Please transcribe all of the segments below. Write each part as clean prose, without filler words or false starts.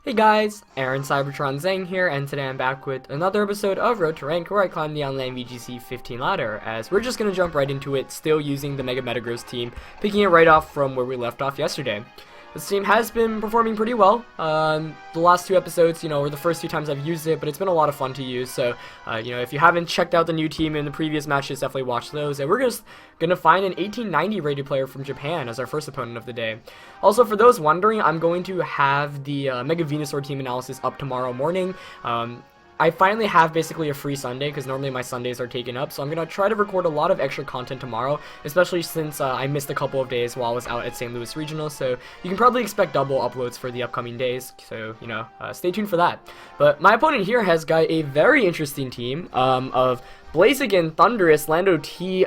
Hey guys, Aaron Cybertron Zhang here, and today I'm back with another episode of Road to Rank, where I climb the online VGC 15 ladder, as we're just going to jump right into it, still using the Mega Blaziken team, picking it right off from where we left off yesterday. This team has been performing pretty well. The last two episodes, were the first two times I've used it, but it's been a lot of fun to use. So, if you haven't checked out the new team in the previous matches, definitely watch those. And we're just going to find an 1890 rated player from Japan as our first opponent of the day. Also, for those wondering, I'm going to have the Mega Venusaur team analysis up tomorrow morning. I finally have basically a free Sunday, because normally my Sundays are taken up, so I'm going to try to record a lot of extra content tomorrow, especially since I missed a couple of days while I was out at St. Louis Regional, so you can probably expect double uploads for the upcoming days, so, stay tuned for that. But my opponent here has got a very interesting team of Blaziken, Thundurus, Lando T,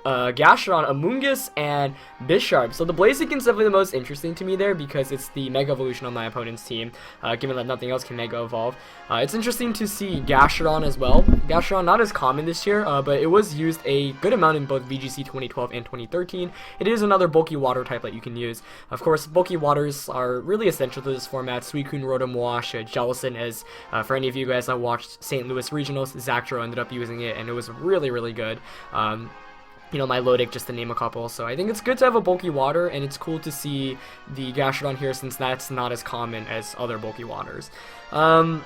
Gastrodon, Amoonguss, and Bisharp. So the Blaziken is definitely the most interesting to me there because it's the Mega Evolution on my opponent's team, given that nothing else can Mega Evolve. It's interesting to see Gastrodon as well. Gastrodon not as common this year, but it was used a good amount in both VGC 2012 and 2013. It is another bulky water type that you can use. Of course, bulky waters are really essential to this format. Suicune, Rotom Wash, Jellicent, as for any of you guys that watched St. Louis Regionals, Zactro ended up using it, and it was really, really good. My Lodic, just to name a couple. So I think it's good to have a bulky water, and it's cool to see the Gastrodon here since that's not as common as other bulky waters. So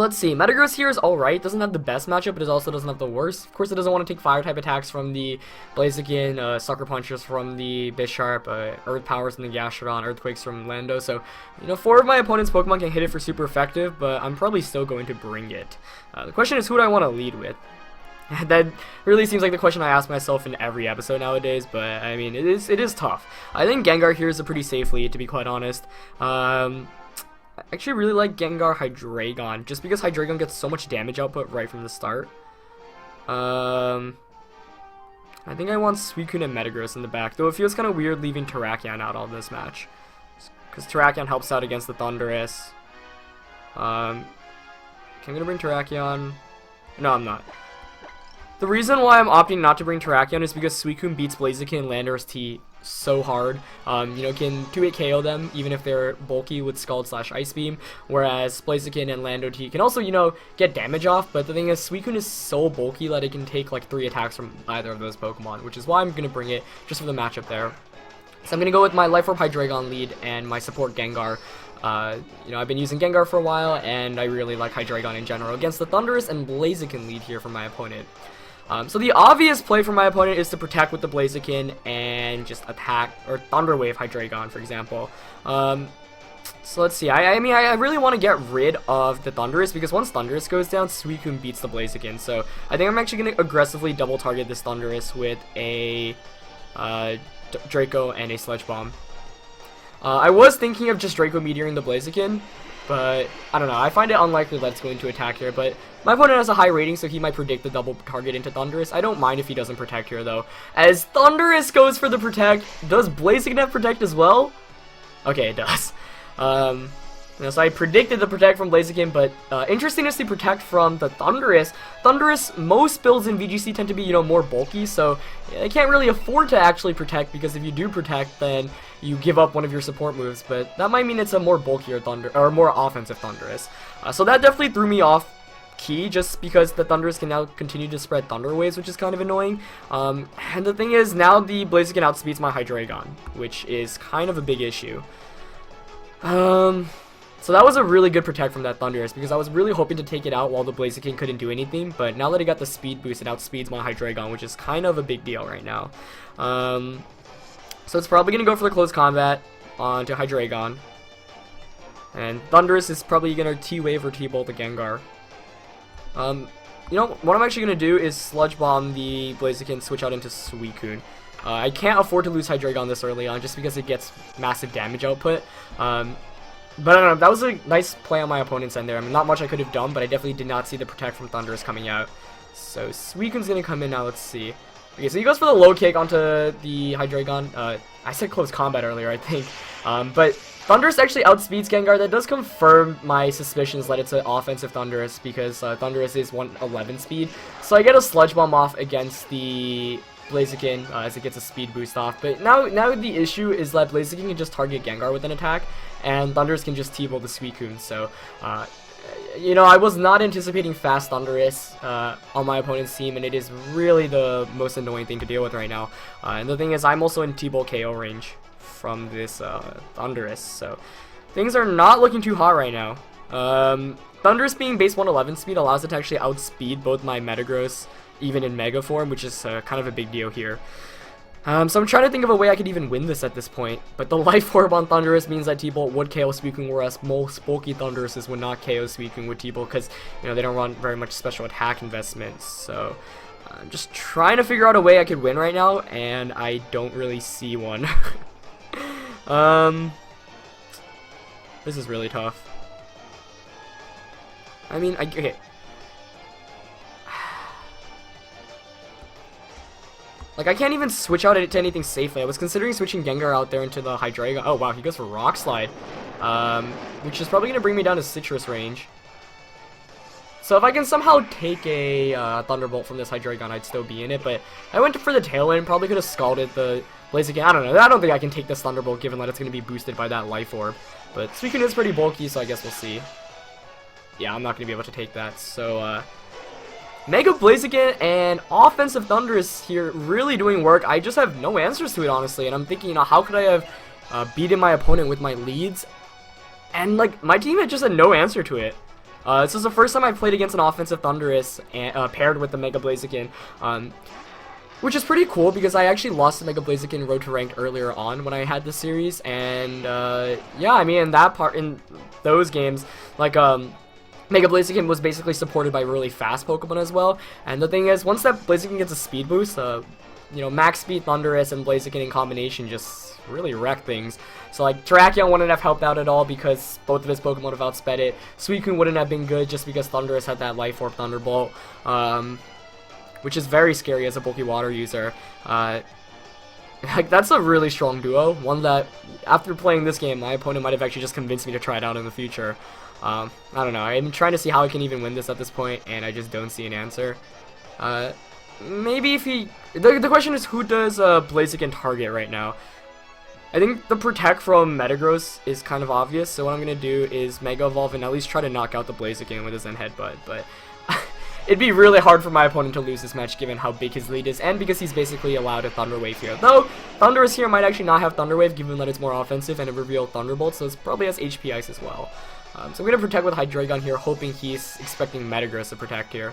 let's see. Metagross here is alright. Doesn't have the best matchup, but it also doesn't have the worst. Of course, it doesn't want to take fire-type attacks from the Blaziken, Sucker Punches from the Bisharp, Earth Powers from the Gastrodon, Earthquakes from Lando. So, 4 of my opponent's Pokemon can hit it for super effective, but I'm probably still going to bring it. The question is, who do I want to lead with? That really seems like the question I ask myself in every episode nowadays, but I mean, it is tough. I think Gengar here is a pretty safe lead, to be quite honest. I actually really like Gengar Hydreigon, just because Hydreigon gets so much damage output right from the start. I think I want Suicune and Metagross in the back, though it feels kind of weird leaving Terrakion out on this match, because Terrakion helps out against the Thundurus. Okay, I'm gonna bring Terrakion. No, I'm not. The reason why I'm opting not to bring Terrakion is because Suicune beats Blaziken and Landorus T so hard. Can 2-hit KO them even if they're bulky with Scald/Ice Beam, whereas Blaziken and Lando T can also, get damage off, but the thing is Suicune is so bulky that it can take like 3 attacks from either of those Pokemon, which is why I'm going to bring it just for the matchup there. So I'm going to go with my Life Orb Hydreigon lead and my support Gengar. I've been using Gengar for a while, and I really like Hydreigon in general against the Thundurus and Blaziken lead here for my opponent. So the obvious play for my opponent is to protect with the Blaziken and just attack, or Thunder Wave Hydreigon, for example. So let's see, I really want to get rid of the Thundurus, because once Thundurus goes down, Suicune beats the Blaziken. So I think I'm actually going to aggressively double target this Thundurus with a Draco and a Sludge Bomb. I was thinking of just Draco Meteoring the Blaziken, but I don't know, I find it unlikely that it's going to attack here, but my opponent has a high rating, so he might predict the double target into Thundurus. I don't mind if he doesn't protect here, though. As Thundurus goes for the protect, does Blaziken have protect as well? Okay, it does. So I predicted the protect from Blaziken, but interesting to see protect from the Thundurus. Thundurus, most builds in VGC tend to be, more bulky, so I can't really afford to actually protect, because if you do protect, then you give up one of your support moves, but that might mean it's a more bulkier more offensive Thundurus. So that definitely threw me off key, just because the Thundurus can now continue to spread Thunder Waves, which is kind of annoying. And the thing is, now the Blaziken outspeeds my Hydreigon, which is kind of a big issue. So that was a really good protect from that Thundurus, because I was really hoping to take it out while the Blaziken couldn't do anything, but now that it got the speed boost, it outspeeds my Hydreigon, which is kind of a big deal right now. So it's probably going to go for the close combat onto Hydreigon. And Thundurus is probably going to T-Wave or T-Bolt the Gengar. What I'm actually going to do is Sludge Bomb the Blaziken, switch out into Suicune. I can't afford to lose Hydreigon this early on, just because it gets massive damage output. But I don't know, that was a nice play on my opponent's end there. I mean, not much I could have done, but I definitely did not see the protect from Thundurus coming out. So Suicune's going to come in now, let's see. Okay, so he goes for the low kick onto the Hydreigon. I said close combat earlier, I think. But Thundurus actually outspeeds Gengar. That does confirm my suspicions that it's an offensive Thundurus, because Thundurus is 111 speed. So I get a Sludge Bomb off against the Blaziken as it gets a speed boost off. But now the issue is that Blaziken can just target Gengar with an attack, and Thundurus can just T-Bolt the Suicune. So, you know, I was not anticipating fast Thundurus on my opponent's team, and it is really the most annoying thing to deal with right now. And the thing is, I'm also in T-Bolt KO range from this Thundurus, so things are not looking too hot right now. Thundurus being base 111 speed allows it to actually outspeed both my Metagross, even in Mega form, which is kind of a big deal here. So I'm trying to think of a way I could even win this at this point, but the Life Orb on Thundurus means that T-Bolt would KO Suicune, whereas most bulky Thunduruses would not KO Suicune with T-Bolt, because, you know, they don't run very much special attack investments. So I'm just trying to figure out a way I could win right now, and I don't really see one. This is really tough. I mean, okay. Like, I can't even switch out to anything safely. I was considering switching Gengar out there into the Hydreigon. Oh, wow, he goes for Rock Slide. Which is probably going to bring me down to Citrus range. So if I can somehow take a Thunderbolt from this Hydreigon, I'd still be in it. But I went for the tail end. Probably could have scalded the Blaziken. I don't know. I don't think I can take this Thunderbolt, given that it's going to be boosted by that Life Orb. But Suicune is pretty bulky, so I guess we'll see. Yeah, I'm not going to be able to take that. So, Mega Blaziken and offensive Thundurus here really doing work. I just have no answers to it, honestly, and I'm thinking, you know, how could I have beaten my opponent with my leads? And, like, my team had just had no answer to it. This is the first time I've played against an offensive Thundurus and, paired with the Mega Blaziken, which is pretty cool because I actually lost the Mega Blaziken Road to Ranked earlier on when I had this series, and yeah, I mean, in those games, like, Mega Blaziken was basically supported by really fast Pokemon as well, and the thing is, once that Blaziken gets a speed boost, you know, max speed Thundurus and Blaziken in combination just really wreck things. So, like, Terrakion wouldn't have helped out at all because both of his Pokemon have outsped it. Suicune wouldn't have been good just because Thundurus had that Life Orb Thunderbolt, which is very scary as a bulky water user. Like, that's a really strong duo, one that, after playing this game, my opponent might have actually just convinced me to try it out in the future. I don't know, I'm trying to see how I can even win this at this point, and I just don't see an answer. Maybe if he... The question is, who does Blaziken target right now? I think the Protect from Metagross is kind of obvious, so what I'm going to do is Mega Evolve and at least try to knock out the Blaziken with his Zen Headbutt, but... It'd be really hard for my opponent to lose this match given how big his lead is, and because he's basically allowed a Thunder Wave here. Though, Thundurus here might actually not have Thunder Wave given that it's more offensive and it revealed Thunderbolt, so it probably has HP Ice as well. So I'm going to Protect with Hydreigon here, hoping he's expecting Metagross to Protect here.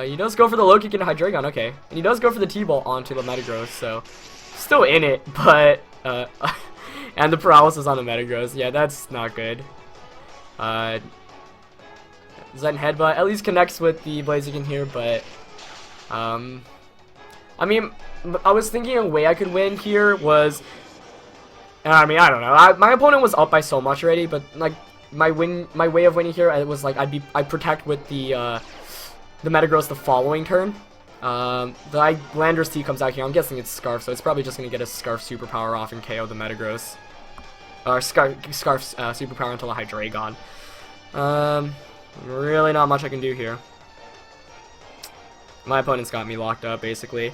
He does go for the Low Kick into Hydreigon, okay. And he does go for the T-Bolt onto the Metagross, so still in it, but... and the Paralysis on the Metagross, yeah, that's not good. Zen Headbutt at least connects with the Blaziken here, but I mean, I was thinking a way I could win here was, I mean, I don't know. My opponent was up by so much already, but like my way of winning here, it was like I'd Protect with the Metagross the following turn. The Landorus T comes out here. I'm guessing it's Scarf, so it's probably just gonna get a Scarf superpower off and KO the Metagross, or Scarf superpower until a Hydreigon. Really not much I can do here. My opponent's got me locked up, basically.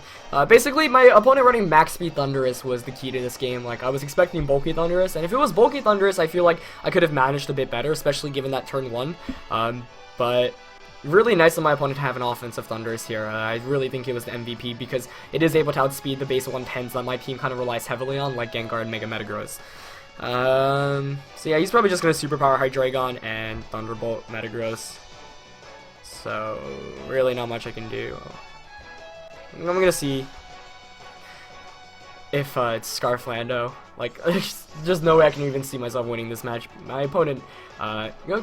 Basically, my opponent running max speed Thundurus was the key to this game. Like, I was expecting bulky Thundurus, and if it was bulky Thundurus, I feel like I could have managed a bit better, especially given that turn 1. But really nice of my opponent to have an offensive Thundurus here. I really think it was the MVP because it is able to outspeed the base 110s that my team kind of relies heavily on, like Gengar and Mega Metagross. So yeah, he's probably just going to Superpower Hydreigon and Thunderbolt Metagross. So, really not much I can do. I'm going to see if it's Scarf Lando. Like, there's just no way I can even see myself winning this match. My opponent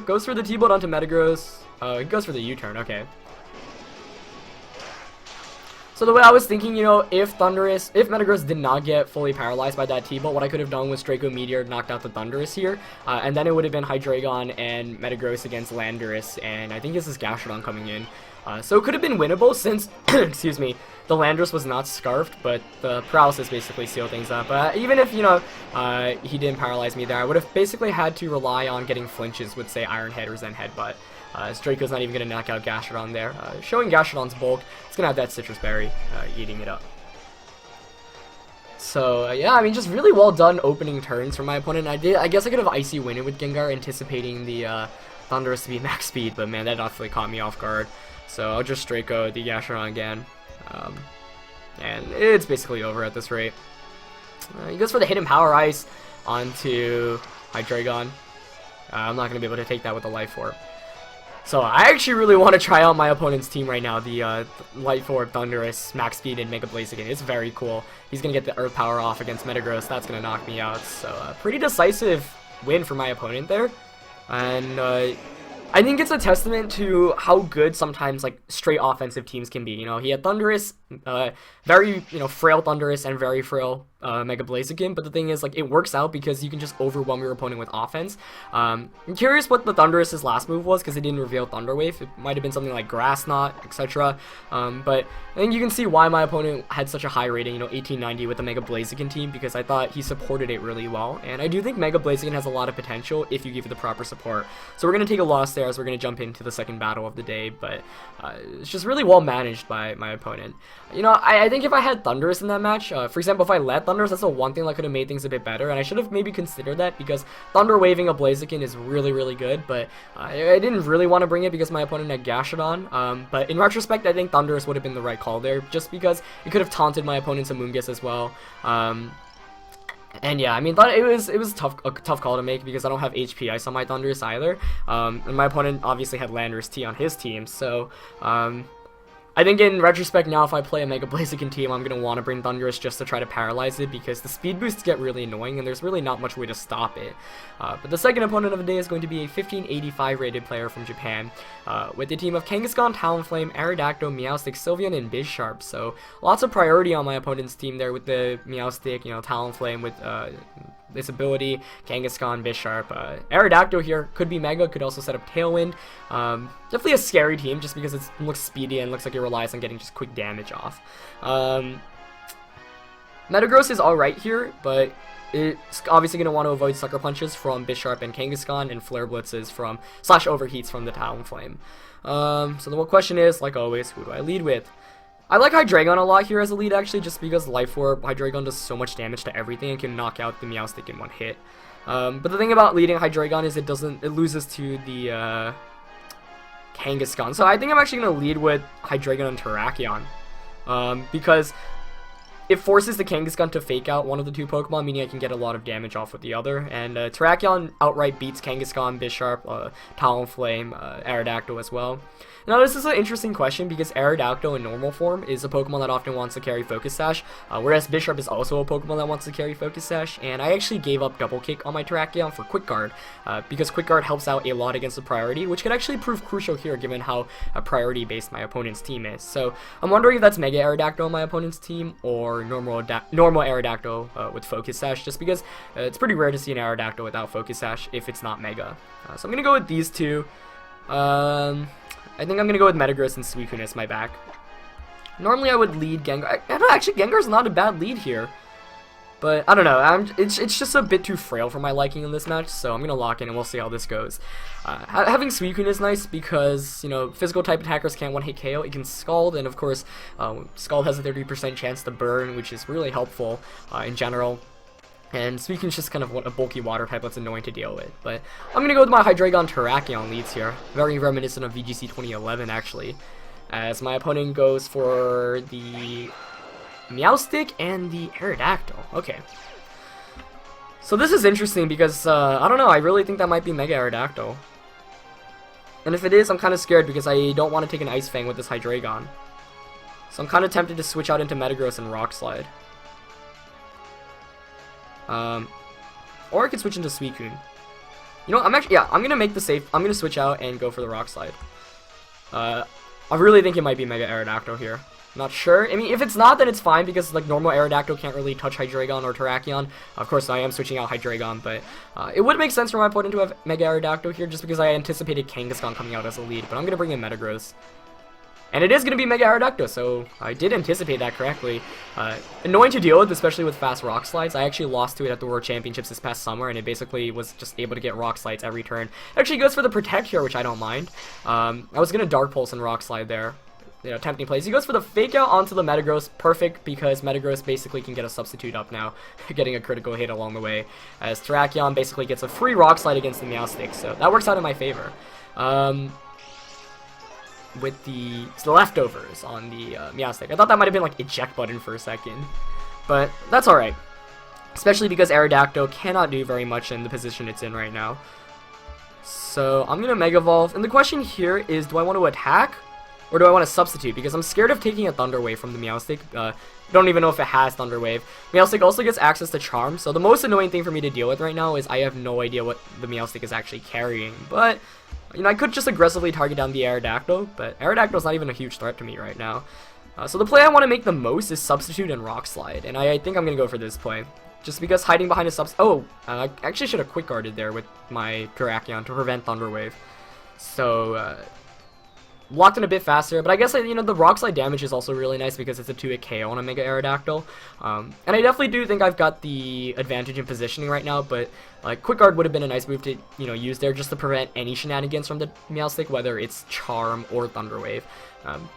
goes for the T-Bolt onto Metagross. He goes for the U-turn, okay. So the way I was thinking, you know, if Metagross did not get fully paralyzed by that T-Bolt, what I could have done was Draco Meteor knocked out the Thundurus here, and then it would have been Hydreigon and Metagross against Landorus, and I think this is Gastrodon coming in. So it could have been winnable since, excuse me, the Landorus was not Scarfed, but the Paralysis basically sealed things up. Even if, you know, he didn't paralyze me there, I would have basically had to rely on getting flinches with, say, Iron Head or Zen Headbutt. As Draco's not even going to knock out Gastrodon there. Showing Gastrodon's bulk, it's going to have that Citrus Berry eating it up. So yeah, I mean, just really well done opening turns from my opponent. I guess I could have Icy Wind it with Gengar, anticipating the Thunderous to be max speed, but man, that definitely caught me off guard. So I'll just straight go the Gasharon again, and it's basically over at this rate. He goes for the Hidden Power Ice onto Hydreigon. I'm not going to be able to take that with a Life Orb. So I actually really want to try out my opponent's team right now. The Life Orb, Thunderous, Max Speed, and Mega Blaziken. It's very cool. He's going to get the Earth Power off against Metagross. That's going to knock me out. So pretty decisive win for my opponent there. And I think it's a testament to how good sometimes like straight offensive teams can be. You know, he had Thunderous, very frail Thunderous and very frail Mega Blaziken, but the thing is, like, it works out because you can just overwhelm your opponent with offense. I'm curious what the Thunderous's last move was because it didn't reveal Thunder Wave. It might have been something like Grass Knot, etc. But I think you can see why my opponent had such a high rating, 1890 with the Mega Blaziken team, because I thought he supported it really well, and I do think Mega Blaziken has a lot of potential if you give it the proper support. So we're going to take a loss there as we're going to jump into the second battle of the day, but it's just really well managed by my opponent. I think if I had Thunderous in that match, for example, if I led Thunderous, that's the one thing that could have made things a bit better, and I should have maybe considered that, because Thunder Waving a Blaziken is really, really good, but I didn't really want to bring it because my opponent had Gashadon, but in retrospect, I think Thunderous would have been the right call there, just because it could have taunted my opponent's Amoonguss as well. And yeah, I mean, it was a tough call to make because I don't have HP Ice on my Thunderous either, and my opponent obviously had Landorus T on his team, so I think in retrospect now, if I play a Mega Blaziken team, I'm going to want to bring Thunderous just to try to paralyze it, because the speed boosts get really annoying and there's really not much way to stop it. But the second opponent of the day is going to be a 1585 rated player from Japan, with a team of Kangaskhan, Talonflame, Aerodactyl, Meowstic, Sylveon, and Bisharp. So lots of priority on my opponent's team there with the Meowstic, Talonflame with this ability, Kangaskhan, Bisharp, Aerodactyl here, could be Mega, could also set up Tailwind. Definitely a scary team just because it looks speedy and looks like it relies on getting just quick damage off. Metagross is alright here, but it's obviously going to want to avoid Sucker Punches from Bisharp and Kangaskhan, and Flare Blitzes from / Overheats from the Talonflame. So the question is, like always, who do I lead with? I like Hydreigon a lot here as a lead, actually, just because Life Orb, Hydreigon does so much damage to everything and can knock out the Meowstic in one hit. But the thing about leading Hydreigon is it loses to the Kangaskhan. So I think I'm actually going to lead with Hydreigon and Terrakion, because it forces the Kangaskhan to fake out one of the two Pokemon, meaning I can get a lot of damage off with the other. And Terrakion outright beats Kangaskhan, Bisharp, Talonflame, Aerodactyl as well. Now, this is an interesting question because Aerodactyl in normal form is a Pokemon that often wants to carry Focus Sash, whereas Bisharp is also a Pokemon that wants to carry Focus Sash, and I actually gave up Double Kick on my Terrakion for Quick Guard, because Quick Guard helps out a lot against the priority, which could actually prove crucial here given how priority-based my opponent's team is. So I'm wondering if that's Mega Aerodactyl on my opponent's team, or normal Aerodactyl with Focus Sash, just because it's pretty rare to see an Aerodactyl without Focus Sash if it's not Mega. So I'm going to go with these two. I think I'm going to go with Metagross and Suicune as my back. Normally I would lead Gengar. I don't know, actually Gengar's not a bad lead here. But I don't know, it's just a bit too frail for my liking in this match, so I'm going to lock in and we'll see how this goes. Having Suicune is nice because, physical type attackers can't one-hit KO. It can Scald, and of course, Scald has a 30% chance to burn, which is really helpful in general. And Suicune's just kind of a bulky water type that's annoying to deal with. But I'm going to go with my Hydreigon Terrakion leads here. Very reminiscent of VGC 2011, actually. As my opponent goes for the Meowstic and the Aerodactyl. Okay. So this is interesting because, I don't know, I really think that might be Mega Aerodactyl. And if it is, I'm kind of scared because I don't want to take an Ice Fang with this Hydreigon. So I'm kind of tempted to switch out into Metagross and Rock Slide. Or I could switch into Suicune. I'm gonna make the safe. I'm gonna switch out and go for the Rock Slide. I really think it might be Mega Aerodactyl here. Not sure. I mean, if it's not, then it's fine because like normal Aerodactyl can't really touch Hydreigon or Terrakion. Of course, I am switching out Hydreigon, but it would make sense for my opponent to have Mega Aerodactyl here just because I anticipated Kangaskhan coming out as a lead. But I'm gonna bring in Metagross. And it is going to be Mega Aerodactyl, so I did anticipate that correctly. Annoying to deal with, especially with fast Rock Slides. I actually lost to it at the World Championships this past summer, and it basically was just able to get Rock Slides every turn. It actually goes for the Protect here, which I don't mind. I was going to Dark Pulse and Rock Slide there. tempting plays. He goes for the fake out onto the Metagross, perfect, because Metagross basically can get a substitute up now, getting a critical hit along the way, as Terrakion basically gets a free Rock Slide against the Meowstic, so that works out in my favor. With the leftovers on the Meowstic. I thought that might have been like eject button for a second, but that's alright. Especially because Aerodactyl cannot do very much in the position it's in right now. So I'm going to Mega Evolve, and the question here is, do I want to attack, or do I want to substitute? Because I'm scared of taking a Thunder Wave from the Meowstic. Don't even know if it has Thunder Wave. Meowstic also gets access to Charm, so the most annoying thing for me to deal with right now is I have no idea what the Meowstic is actually carrying, but I could just aggressively target down the Aerodactyl, but Aerodactyl's not even a huge threat to me right now. So the play I want to make the most is Substitute and Rock Slide, and I think I'm going to go for this play. Just because hiding behind a I actually should have Quick Guarded there with my Terrakion to prevent Thunder Wave. So, blocked in a bit faster, but I guess, the Rock Slide damage is also really nice because it's a 2-hit KO on a Mega Aerodactyl. And I definitely do think I've got the advantage in positioning right now, but Quick Guard would have been a nice move to, use there just to prevent any shenanigans from the Meowstic, whether it's Charm or Thunder Wave.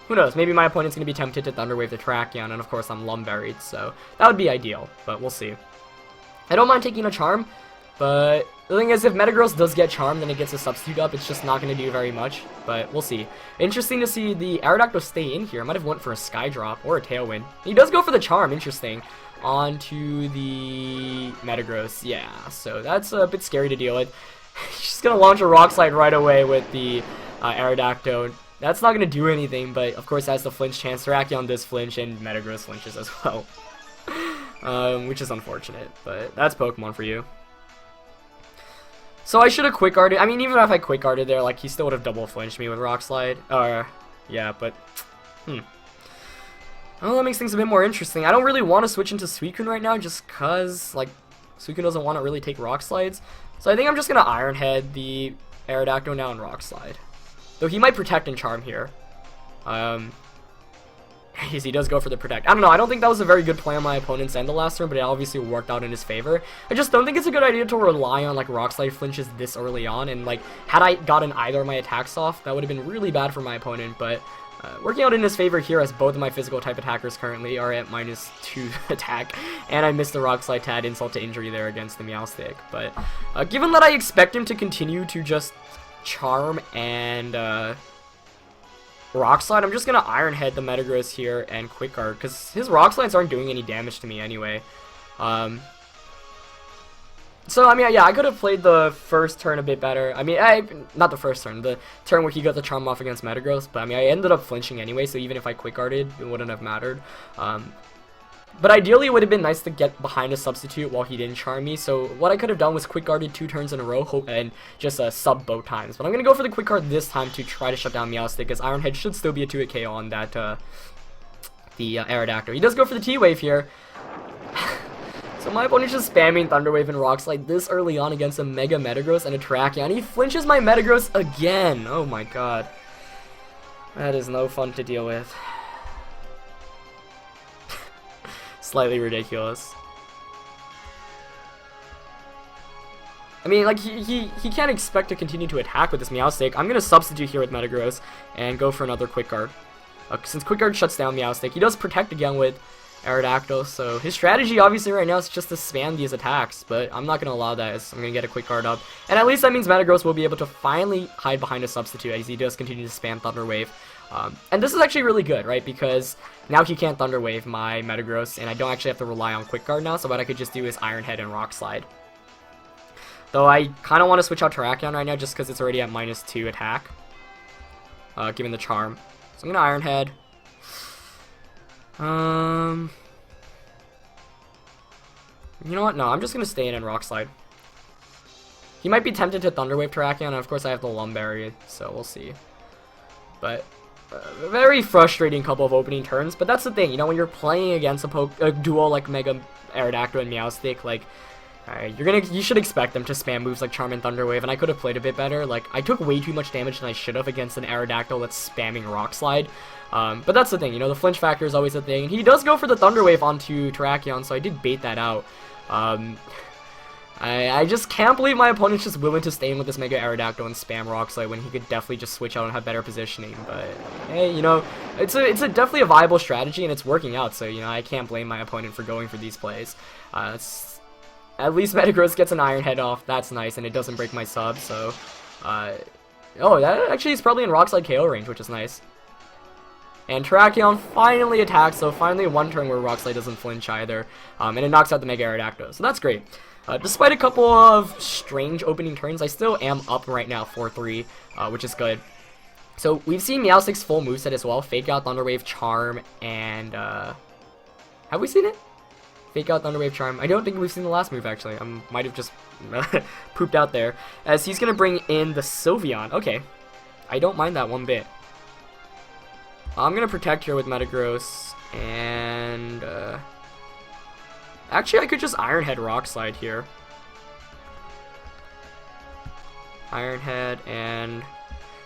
Who knows, maybe my opponent's going to be tempted to Thunder Wave the Terrakion, and of course I'm Lumburied, so that would be ideal, but we'll see. I don't mind taking a Charm, but the thing is, if Metagross does get Charm, then it gets a substitute up. It's just not going to do very much, but we'll see. Interesting to see the Aerodactyl stay in here. I might have went for a Sky Drop or a Tailwind. He does go for the Charm, interesting, onto the Metagross. Yeah, so that's a bit scary to deal with. He's just going to launch a Rock Slide right away with the Aerodactyl. That's not going to do anything, but of course has the flinch chance. Terrakion does flinch, and Metagross flinches as well. Which is unfortunate, but that's Pokemon for you. So I should have Quick Guarded. I mean, even if I Quick Guarded there, he still would have double flinched me with Rock Slide. Yeah, but well, that makes things a bit more interesting. I don't really want to switch into Suicune right now, just cause Suicune doesn't want to really take Rock Slides. So I think I'm just gonna Iron Head the Aerodactyl now and Rock Slide. Though he might Protect and Charm here. He does go for the Protect. I don't know, I don't think that was a very good play on my opponent's end the last turn, but it obviously worked out in his favor. I just don't think it's a good idea to rely on Rock Slide flinches this early on, and had I gotten either of my attacks off, that would have been really bad for my opponent, but working out in his favor here, as both of my physical type attackers currently are at -2 attack, and I missed the Rock Slide to add insult to injury there against the Meowstic. But given that I expect him to continue to just Charm and Rock Slide, I'm just gonna Iron Head the Metagross here and Quick Guard, because his Rock Slides aren't doing any damage to me anyway. So, I mean, yeah, I could have played the first turn a bit better. I mean, not the first turn, the turn where he got the Charm off against Metagross, but I mean, I ended up flinching anyway, so even if I Quick Guarded, it wouldn't have mattered. But ideally, it would have been nice to get behind a substitute while he didn't Charm me, so what I could have done was Quick Guarded 2 turns in a row and just sub both times. But I'm going to go for the Quick Guard this time to try to shut down Meowstic, because Iron Head should still be a 2-hit KO on that, the Aerodactyl. He does go for the T-Wave here. So my opponent's just spamming Thunder Wave and Rock Slide this early on against a Mega Metagross and a Terrakion. He flinches my Metagross again! Oh my god. That is no fun to deal with. Slightly ridiculous. I mean, he can't expect to continue to attack with this Meowstic. I'm gonna substitute here with Metagross and go for another Quick Guard. Since Quick Guard shuts down Meowstic, he does Protect again with Aerodactyl, so his strategy obviously right now is just to spam these attacks, but I'm not gonna allow that, as I'm gonna get a Quick Guard up. And at least that means Metagross will be able to finally hide behind a substitute, as he does continue to spam Thunder Wave. And this is actually really good, right, because now he can't Thunder Wave my Metagross, and I don't actually have to rely on Quick Guard now, so what I could just do is Iron Head and Rock Slide. Though I kind of want to switch out Terrakion right now, just because it's already at -2 attack, given the Charm. So I'm going to Iron Head. You know what, no, I'm just going to stay in and Rock Slide. He might be tempted to Thunder Wave Terrakion, and of course I have the Lumburied, so we'll see. But a very frustrating couple of opening turns, but that's the thing, when you're playing against a duo like Mega Aerodactyl and Meowstic, you should expect them to spam moves like Charm and Thunder Wave, and I could have played a bit better. I took way too much damage than I should have against an Aerodactyl that's spamming Rock Slide. But that's the thing, the flinch factor is always a thing. He does go for the Thunder Wave onto Terrakion, so I did bait that out. I just can't believe my opponent's just willing to stay in with this Mega Aerodactyl and spam Rock Slide when he could definitely just switch out and have better positioning. But hey, you know, it's definitely a viable strategy and it's working out. So you know, I can't blame my opponent for going for these plays. At least Metagross gets an Iron Head off. That's nice, and it doesn't break my sub. So, oh, that actually is probably in Rock Slide KO range, which is nice. And Terrakion finally attacks, so finally one turn where Rock Slide doesn't flinch either, and it knocks out the Mega Aerodactyl. So that's great. Despite a couple of strange opening turns, I still am up right now 4-3, which is good. So we've seen Meowstic's full moveset as well, Fake Out, Thunder Wave, Charm, and have we seen it? Fake Out, Thunder Wave, Charm. I don't think we've seen the last move actually. I might have just pooped out there. As he's gonna bring in the Sylveon. Okay, I don't mind that one bit. I'm gonna protect here with Metagross, and actually I could just Iron Head Rock Slide here. Iron Head, and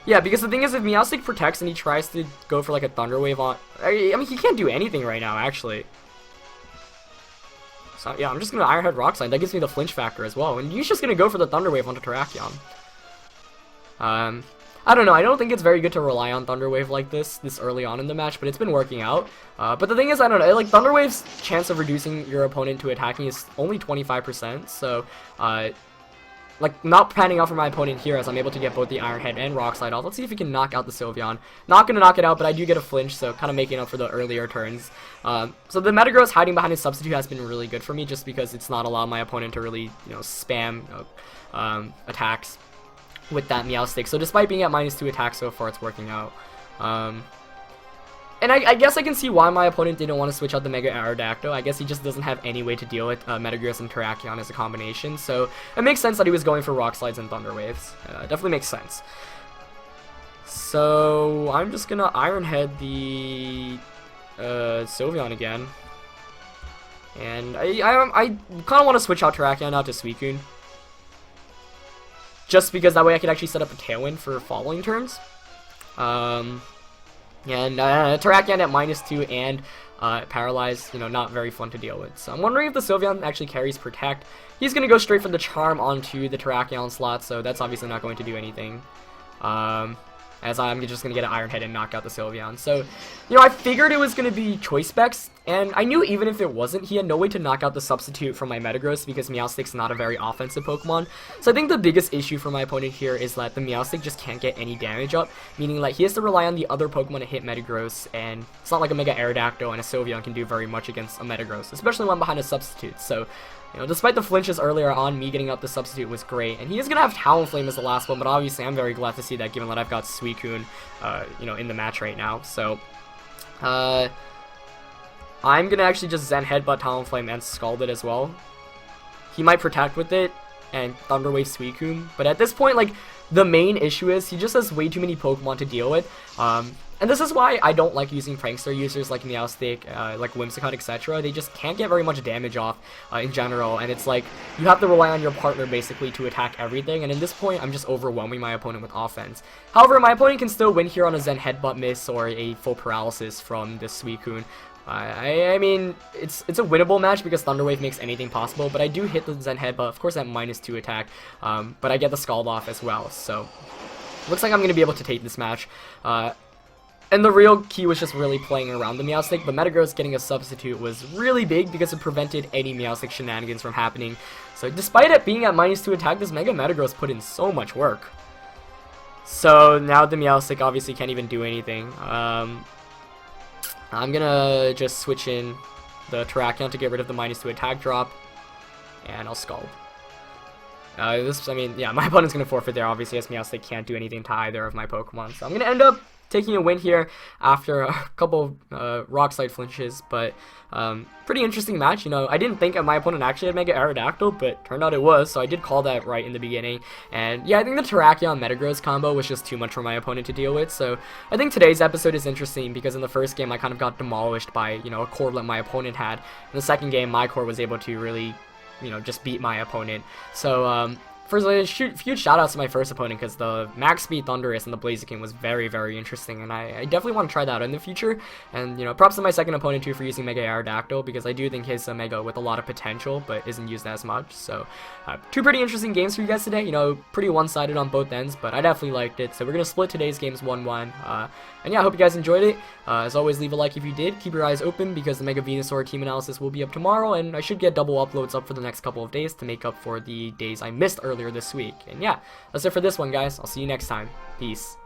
yeah, because the thing is, if Meowstic protects and he tries to go for like a Thunder Wave on, I mean, he can't do anything right now actually. So yeah, I'm just gonna Iron Head Rock Slide. That gives me the flinch factor as well, and he's just gonna go for the Thunder Wave onto Terrakion. I don't know, I don't think it's very good to rely on Thunder Wave like this early on in the match, but it's been working out. But the thing is, I don't know, like Thunder Wave's chance of reducing your opponent to attacking is only 25%, so like not panning out for my opponent here as I'm able to get both the Iron Head and Rock Slide off. Let's see if we can knock out the Sylveon. Not gonna knock it out, but I do get a flinch, so kind of making up for the earlier turns. So the Metagross hiding behind his substitute has been really good for me, just because it's not allowed my opponent to really, you know, spam attacks with that Meowstic. So despite being at -2 attack so far, it's working out. And I guess I can see why my opponent didn't want to switch out the Mega Aerodactyl. I guess he just doesn't have any way to deal with Metagross and Terrakion as a combination. So it makes sense that he was going for Rock Slides and Thunder Waves. Definitely makes sense. So I'm just gonna Iron Head the Sylveon again. And I kind of want to switch out Terrakion out to Suicune, just because that way I could actually set up a Tailwind for following turns. And Terrakion at -2 and Paralyzed, you know, not very fun to deal with. So I'm wondering if the Sylveon actually carries Protect. He's going to go straight for the Charm onto the Terrakion slot, so that's obviously not going to do anything. As I'm just going to get an Iron Head and knock out the Sylveon. So, you know, I figured it was going to be Choice Specs, and I knew even if it wasn't, he had no way to knock out the substitute from my Metagross because Meowstic's not a very offensive Pokemon. So I think the biggest issue for my opponent here is that the Meowstic just can't get any damage up, meaning like he has to rely on the other Pokemon to hit Metagross, and it's not like a Mega Aerodactyl and a Sylveon can do very much against a Metagross, especially one behind a substitute. So, you know, despite the flinches earlier on, me getting up the substitute was great. And he is going to have Talonflame as the last one, but obviously I'm very glad to see that given that I've got Suicune, you know, in the match right now. So, I'm going to actually just Zen Headbutt Talonflame and Scald it as well. He might Protect with it and Thunder Wave Suicune, but at this point, like, the main issue is he just has way too many Pokemon to deal with. And this is why I don't like using Prankster users like Meowstic, like Whimsicott, etc. They just can't get very much damage off in general, and it's like you have to rely on your partner basically to attack everything, and at this point I'm just overwhelming my opponent with offense. However, my opponent can still win here on a Zen Headbutt miss or a full Paralysis from this Suicune. I mean, it's a winnable match because Thunder Wave makes anything possible, but I do hit the Zen Headbutt, of course at -2 attack, but I get the Scald off as well, so looks like I'm going to be able to take this match. And the real key was just really playing around the Meowstic, but Metagross getting a substitute was really big because it prevented any Meowstic shenanigans from happening. So despite it being at -2 attack, this Mega Metagross put in so much work. So now the Meowstic obviously can't even do anything. I'm gonna just switch in the Terrakion to get rid of the -2 attack drop, and I'll Scald. I mean, yeah, my opponent's gonna forfeit there, obviously, as Meowstic can't do anything to either of my Pokemon. So I'm gonna end up taking a win here after a couple Rock Slide flinches, but pretty interesting match. You know, I didn't think my opponent actually had Mega Aerodactyl, but turned out it was, so I did call that right in the beginning. And yeah, I think the Terrakion Metagross combo was just too much for my opponent to deal with, so I think today's episode is interesting because in the first game I kind of got demolished by, you know, a core that my opponent had. In the second game, my core was able to really, you know, just beat my opponent. So first, huge shout outs to my first opponent, because the max speed Thundurus and the Blaziken was very, very interesting, and I definitely want to try that out in the future. And, you know, props to my second opponent too for using Mega Aerodactyl, because I do think he's a Mega with a lot of potential, but isn't used as much. So, two pretty interesting games for you guys today. You know, pretty one-sided on both ends, but I definitely liked it. So we're gonna split today's games 1-1. And yeah, I hope you guys enjoyed it. As always, leave a like if you did. Keep your eyes open, because the Mega Venusaur team analysis will be up tomorrow, and I should get double uploads up for the next couple of days to make up for the days I missed earlier this week. And yeah, that's it for this one, guys. I'll see you next time. Peace.